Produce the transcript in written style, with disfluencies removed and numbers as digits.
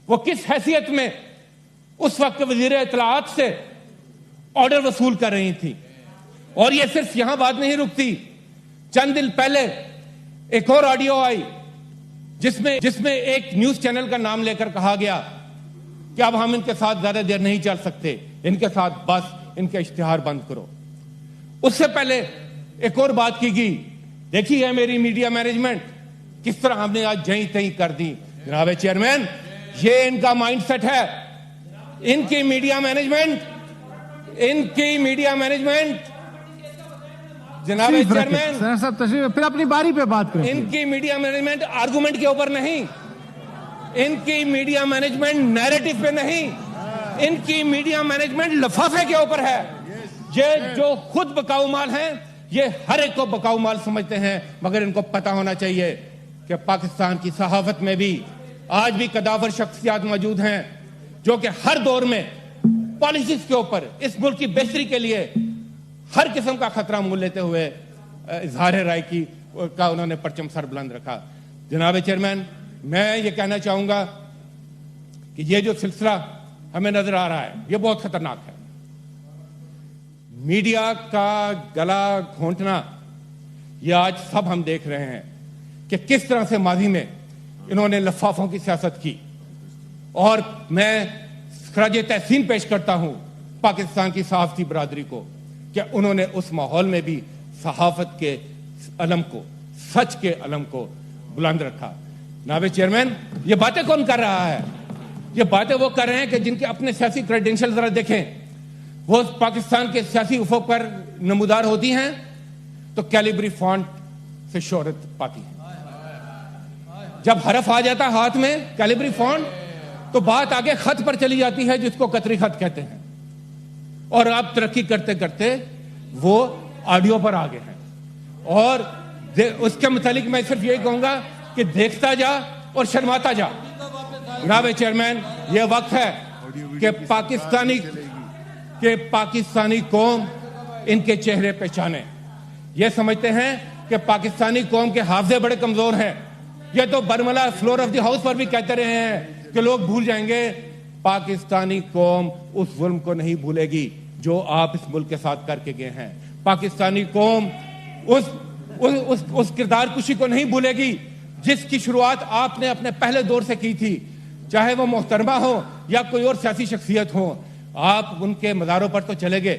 वो किस हैसियत में उस वक्त वजीर इत्तलाआत से ऑर्डर वसूल कर रही थी। और ये सिर्फ यहां बात नहीं रुकती। चंद दिन पहले एक और ऑडियो आई जिसमें एक न्यूज चैनल का नाम लेकर कहा गया कि अब हम इनके साथ ज्यादा देर नहीं चल सकते, इनके साथ बस इनके इश्तिहार बंद करो। उससे पहले एक और बात की गई, देखी है मेरी मीडिया मैनेजमेंट किस तरह हमने आज जहीं तहीं कर दी। जनाब चेयरमैन, ये इनका माइंडसेट है, इनकी मीडिया मैनेजमेंट जनाब चेयरमैन साहब तशरीफ, फिर अपनी बारी पे बात करें। इनकी मीडिया मैनेजमेंट आर्गुमेंट के ऊपर नहीं, इनकी मीडिया मैनेजमेंट नैरेटिव पे नहीं, इनकी मीडिया मैनेजमेंट लफाफे के ऊपर है। ये जो खुद बकाऊ माल हैं, ये हर एक को बकाऊ माल समझते हैं, मगर इनको पता होना चाहिए कि पाकिस्तान की सहाफत में भी आज भी कदावर शख्सियात मौजूद हैं जो कि हर दौर में पॉलिसीज के ऊपर इस मुल्क की बेहतरी के लिए हर किस्म का खतरा मोल लेते हुए इजहार राय का उन्होंने परचम सर बुलंद रखा। जनाब चेयरमैन, मैं ये कहना चाहूंगा कि ये जो सिलसिला हमें नजर आ रहा है, ये बहुत खतरनाक है। मीडिया का गला घोंटना ये आज सब हम देख रहे हैं कि किस तरह से माजी में इन्होंने लफाफों की सियासत की। और मैं खराज तहसीन पेश करता हूं पाकिस्तान की सहाफती बरादरी को कि उन्होंने उस माहौल में भी सहाफत के अलम को, सच के अलम को बुलंद रखा। जनाब चेयरमैन, ये बातें कौन कर रहा है? ये बातें वो कर रहे हैं कि जिनके अपने सियासी क्रेडेंशियल जरा देखें, वो पाकिस्तान के सियासी उफक पर नमूदार होती हैं तो कैलिब्री फॉन्ट से शोहरत पाती हैं। जब हरफ आ जाता हाथ में कैलिब्री फॉन्ट, तो बात आगे खत पर चली जाती है जिसको कतरी खत कहते हैं। और आप तरक्की करते करते वो ऑडियो पर आ गए हैं। और उसके मुतालिक मैं सिर्फ यही कहूंगा कि देखता जा और शर्माता जा। जनाब चेयरमैन, ये वक्त है कि पाकिस्तानी कौम इनके चेहरे पहचाने। ये समझते हैं कि पाकिस्तानी कौम के हाफजे बड़े कमजोर हैं। ये तो बरमला फ्लोर ऑफ द हाउस पर भी कहते रहे हैं कि लोग भूल जाएंगे। पाकिस्तानी कौम उस जुल्म को नहीं भूलेगी जो आप इस मुल्क के साथ करके गए हैं। पाकिस्तानी कौम उस किरदार कुशी को नहीं भूलेगी जिसकी शुरुआत आपने अपने पहले दौर से की थी, चाहे वो मोहतरमा हो या कोई और सियासी शख्सियत हो। आप उनके मज़ारों पर तो चले गए,